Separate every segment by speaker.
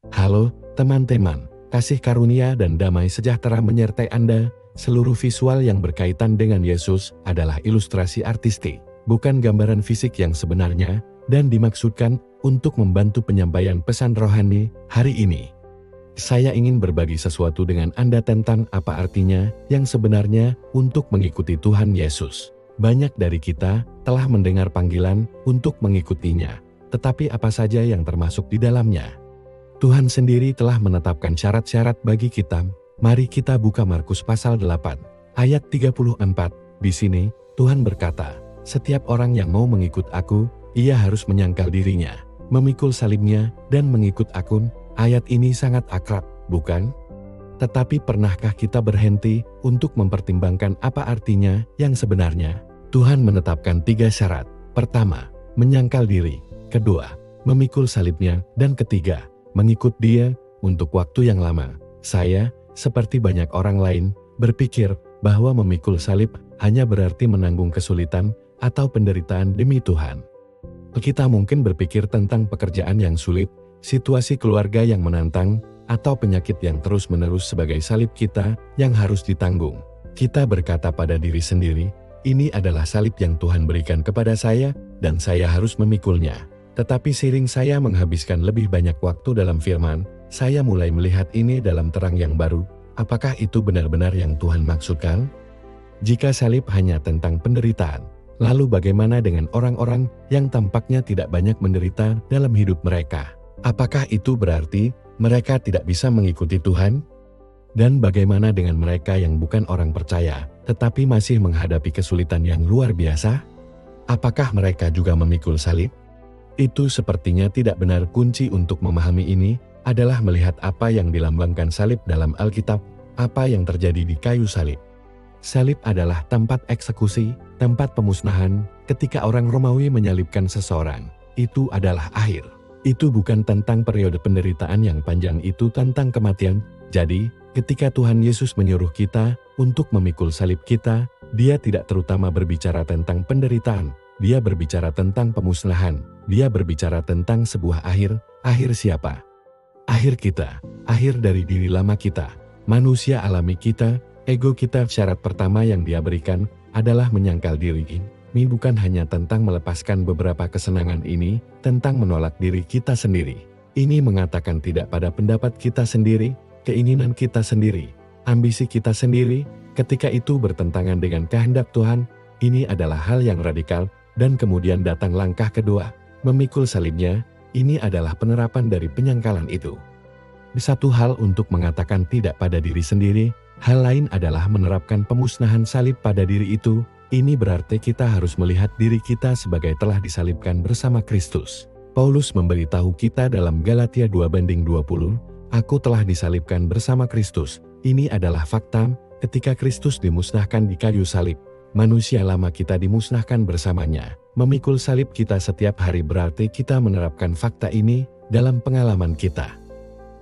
Speaker 1: Halo, teman-teman. Kasih karunia dan damai sejahtera menyertai Anda. Seluruh visual yang berkaitan dengan Yesus adalah ilustrasi artistik, bukan gambaran fisik yang sebenarnya, dan dimaksudkan untuk membantu penyampaian pesan rohani hari ini. Saya ingin berbagi sesuatu dengan Anda tentang apa artinya yang sebenarnya untuk mengikuti Tuhan Yesus. Banyak dari kita telah mendengar panggilan untuk mengikutinya, tetapi apa saja yang termasuk di dalamnya? Tuhan sendiri telah menetapkan syarat-syarat bagi kita. Mari kita buka Markus pasal 8, ayat 34. Di sini, Tuhan berkata, "Setiap orang yang mau mengikut aku, ia harus menyangkal dirinya, memikul salibnya, dan mengikut aku." Ayat ini sangat akrab, bukan? Tetapi pernahkah kita berhenti untuk mempertimbangkan apa artinya yang sebenarnya? Tuhan menetapkan 3 syarat. Pertama, menyangkal diri. Kedua, memikul salibnya. Dan ketiga, mengikut Dia untuk waktu yang lama. Saya, seperti banyak orang lain, berpikir bahwa memikul salib hanya berarti menanggung kesulitan atau penderitaan demi Tuhan. Kita mungkin berpikir tentang pekerjaan yang sulit, situasi keluarga yang menantang, atau penyakit yang terus-menerus sebagai salib kita yang harus ditanggung. Kita berkata pada diri sendiri, ini adalah salib yang Tuhan berikan kepada saya, dan saya harus memikulnya. Tetapi seiring saya menghabiskan lebih banyak waktu dalam firman, saya mulai melihat ini dalam terang yang baru. Apakah itu benar-benar yang Tuhan maksudkan? Jika salib hanya tentang penderitaan, lalu bagaimana dengan orang-orang yang tampaknya tidak banyak menderita dalam hidup mereka? Apakah itu berarti mereka tidak bisa mengikuti Tuhan? Dan bagaimana dengan mereka yang bukan orang percaya, tetapi masih menghadapi kesulitan yang luar biasa? Apakah mereka juga memikul salib? Itu sepertinya tidak benar. Kunci untuk memahami ini adalah melihat apa yang dilambangkan salib dalam Alkitab, apa yang terjadi di kayu salib. Salib adalah tempat eksekusi, tempat pemusnahan. Ketika orang Romawi menyalibkan seseorang, itu adalah akhir. Itu bukan tentang periode penderitaan yang panjang, itu tentang kematian. Jadi, ketika Tuhan Yesus menyuruh kita untuk memikul salib kita, Dia tidak terutama berbicara tentang penderitaan. Dia berbicara tentang pemusnahan. Dia berbicara tentang sebuah akhir. Akhir siapa? Akhir kita. Akhir dari diri lama kita. Manusia alami kita, ego kita. Syarat pertama yang Dia berikan adalah menyangkal diri. Ini bukan hanya tentang melepaskan beberapa kesenangan ini, tentang menolak diri kita sendiri. Ini mengatakan tidak pada pendapat kita sendiri, keinginan kita sendiri, ambisi kita sendiri. Ketika itu bertentangan dengan kehendak Tuhan, ini adalah hal yang radikal. Dan kemudian datang langkah kedua, memikul salibnya. Ini adalah penerapan dari penyangkalan itu. Satu hal untuk mengatakan tidak pada diri sendiri, hal lain adalah menerapkan pemusnahan salib pada diri itu. Ini berarti kita harus melihat diri kita sebagai telah disalibkan bersama Kristus. Paulus memberitahu kita dalam Galatia 2:20, "Aku telah disalibkan bersama Kristus." Ini adalah fakta. Ketika Kristus dimusnahkan di kayu salib, manusia lama kita dimusnahkan bersamanya. Memikul salib kita setiap hari berarti kita menerapkan fakta ini dalam pengalaman kita.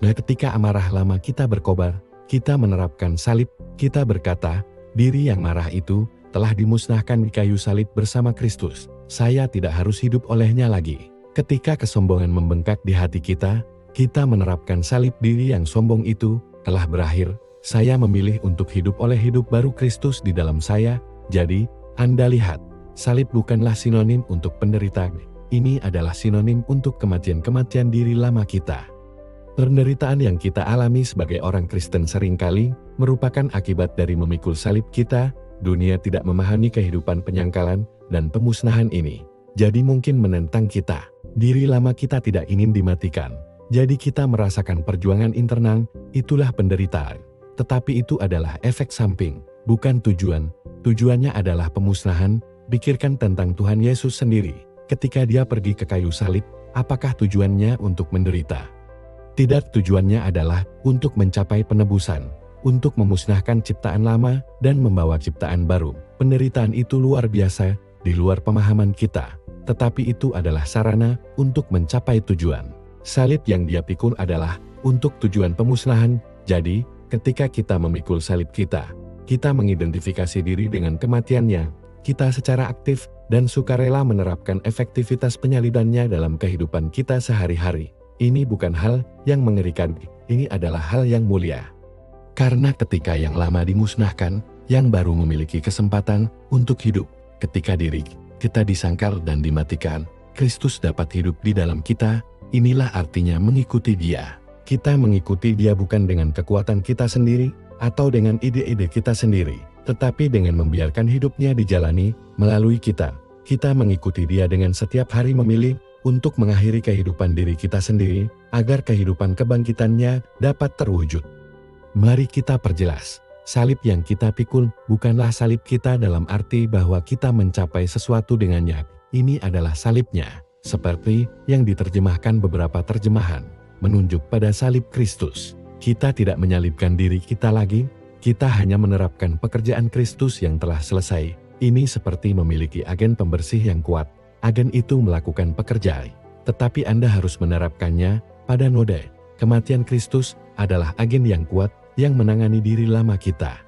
Speaker 1: Nah, ketika amarah lama kita berkobar, kita menerapkan salib. Kita berkata, diri yang marah itu telah dimusnahkan di kayu salib bersama Kristus. Saya tidak harus hidup olehnya lagi. Ketika kesombongan membengkak di hati kita, kita menerapkan salib. Diri yang sombong itu telah berakhir. Saya memilih untuk hidup oleh hidup baru Kristus di dalam saya. Jadi, Anda lihat, salib bukanlah sinonim untuk penderitaan. Ini adalah sinonim untuk kematian-kematian diri lama kita. Penderitaan yang kita alami sebagai orang Kristen seringkali merupakan akibat dari memikul salib kita. Dunia tidak memahami kehidupan penyangkalan dan pemusnahan ini. Jadi mungkin menentang kita. Diri lama kita tidak ingin dimatikan. Jadi kita merasakan perjuangan internal, itulah penderitaan. Tetapi itu adalah efek samping, bukan tujuan. Tujuannya adalah pemusnahan. Pikirkan tentang Tuhan Yesus sendiri. Ketika Dia pergi ke kayu salib, apakah tujuannya untuk menderita? Tidak, tujuannya adalah untuk mencapai penebusan, untuk memusnahkan ciptaan lama dan membawa ciptaan baru. Penderitaan itu luar biasa, di luar pemahaman kita. Tetapi itu adalah sarana untuk mencapai tujuan. Salib yang Dia pikul adalah untuk tujuan pemusnahan. Jadi, ketika kita memikul salib kita mengidentifikasi diri dengan kematiannya. Kita secara aktif dan sukarela menerapkan efektivitas penyalibannya dalam kehidupan kita sehari-hari. Ini bukan hal yang mengerikan, ini adalah hal yang mulia. Karena ketika yang lama dimusnahkan, yang baru memiliki kesempatan untuk hidup. Ketika diri kita disangkal dan dimatikan, Kristus dapat hidup di dalam kita. Inilah artinya mengikuti Dia. Kita mengikuti Dia bukan dengan kekuatan kita sendiri, atau dengan ide-ide kita sendiri, tetapi dengan membiarkan hidupnya dijalani melalui kita. Kita mengikuti Dia dengan setiap hari memilih untuk mengakhiri kehidupan diri kita sendiri, agar kehidupan kebangkitannya dapat terwujud. Mari kita perjelas, salib yang kita pikul bukanlah salib kita dalam arti bahwa kita mencapai sesuatu dengannya. Ini adalah salibnya, seperti yang diterjemahkan beberapa terjemahan, menunjuk pada salib Kristus. Kita tidak menyalibkan diri kita lagi, kita hanya menerapkan pekerjaan Kristus yang telah selesai. Ini seperti memiliki agen pembersih yang kuat. Agen itu melakukan pekerjaan, tetapi Anda harus menerapkannya pada noda. Kematian Kristus adalah agen yang kuat yang menangani diri lama kita.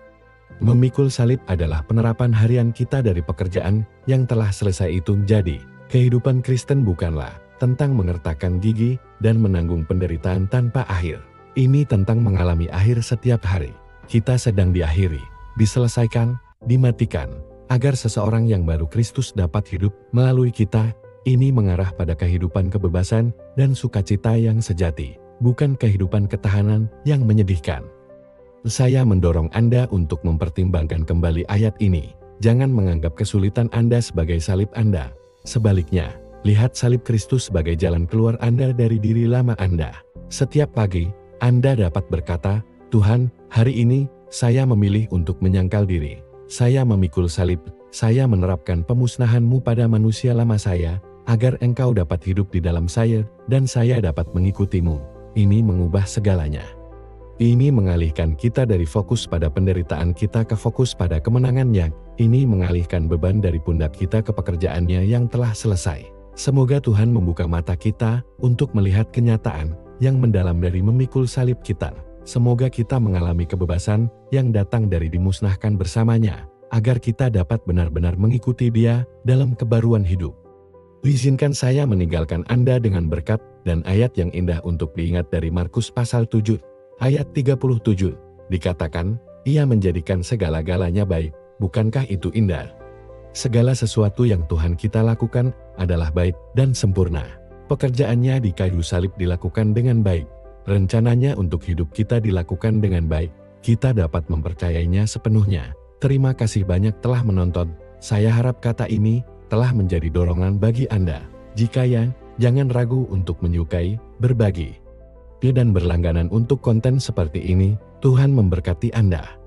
Speaker 1: Memikul salib adalah penerapan harian kita dari pekerjaan yang telah selesai itu. Jadi, kehidupan Kristen bukanlah tentang mengertakkan gigi dan menanggung penderitaan tanpa akhir. Ini tentang mengalami akhir setiap hari. Kita sedang diakhiri, diselesaikan, dimatikan, agar seseorang yang baru Kristus dapat hidup melalui kita. Ini mengarah pada kehidupan kebebasan dan sukacita yang sejati, bukan kehidupan ketahanan yang menyedihkan. Saya mendorong Anda untuk mempertimbangkan kembali ayat ini. Jangan menganggap kesulitan Anda sebagai salib Anda. Sebaliknya, lihat salib Kristus sebagai jalan keluar Anda dari diri lama Anda. Setiap pagi, Anda dapat berkata, "Tuhan, hari ini saya memilih untuk menyangkal diri. Saya memikul salib, saya menerapkan pemusnahan-Mu pada manusia lama saya, agar Engkau dapat hidup di dalam saya, dan saya dapat mengikuti-Mu." Ini mengubah segalanya. Ini mengalihkan kita dari fokus pada penderitaan kita ke fokus pada kemenangannya. Ini mengalihkan beban dari pundak kita ke pekerjaannya yang telah selesai. Semoga Tuhan membuka mata kita untuk melihat kenyataan yang mendalam dari memikul salib kita. Semoga kita mengalami kebebasan yang datang dari dimusnahkan bersamanya, agar kita dapat benar-benar mengikuti Dia dalam kebaruan hidup. Izinkan saya meninggalkan Anda dengan berkat dan ayat yang indah untuk diingat dari Markus pasal 7, ayat 37. Dikatakan, Ia menjadikan segala-galanya baik. Bukankah itu indah? Segala sesuatu yang Tuhan kita lakukan adalah baik dan sempurna. Pekerjaannya di kayu salib dilakukan dengan baik. Rencananya untuk hidup kita dilakukan dengan baik. Kita dapat mempercayainya sepenuhnya. Terima kasih banyak telah menonton. Saya harap kata ini telah menjadi dorongan bagi Anda. Jika ya, jangan ragu untuk menyukai, berbagi, dan berlangganan untuk konten seperti ini. Tuhan memberkati Anda.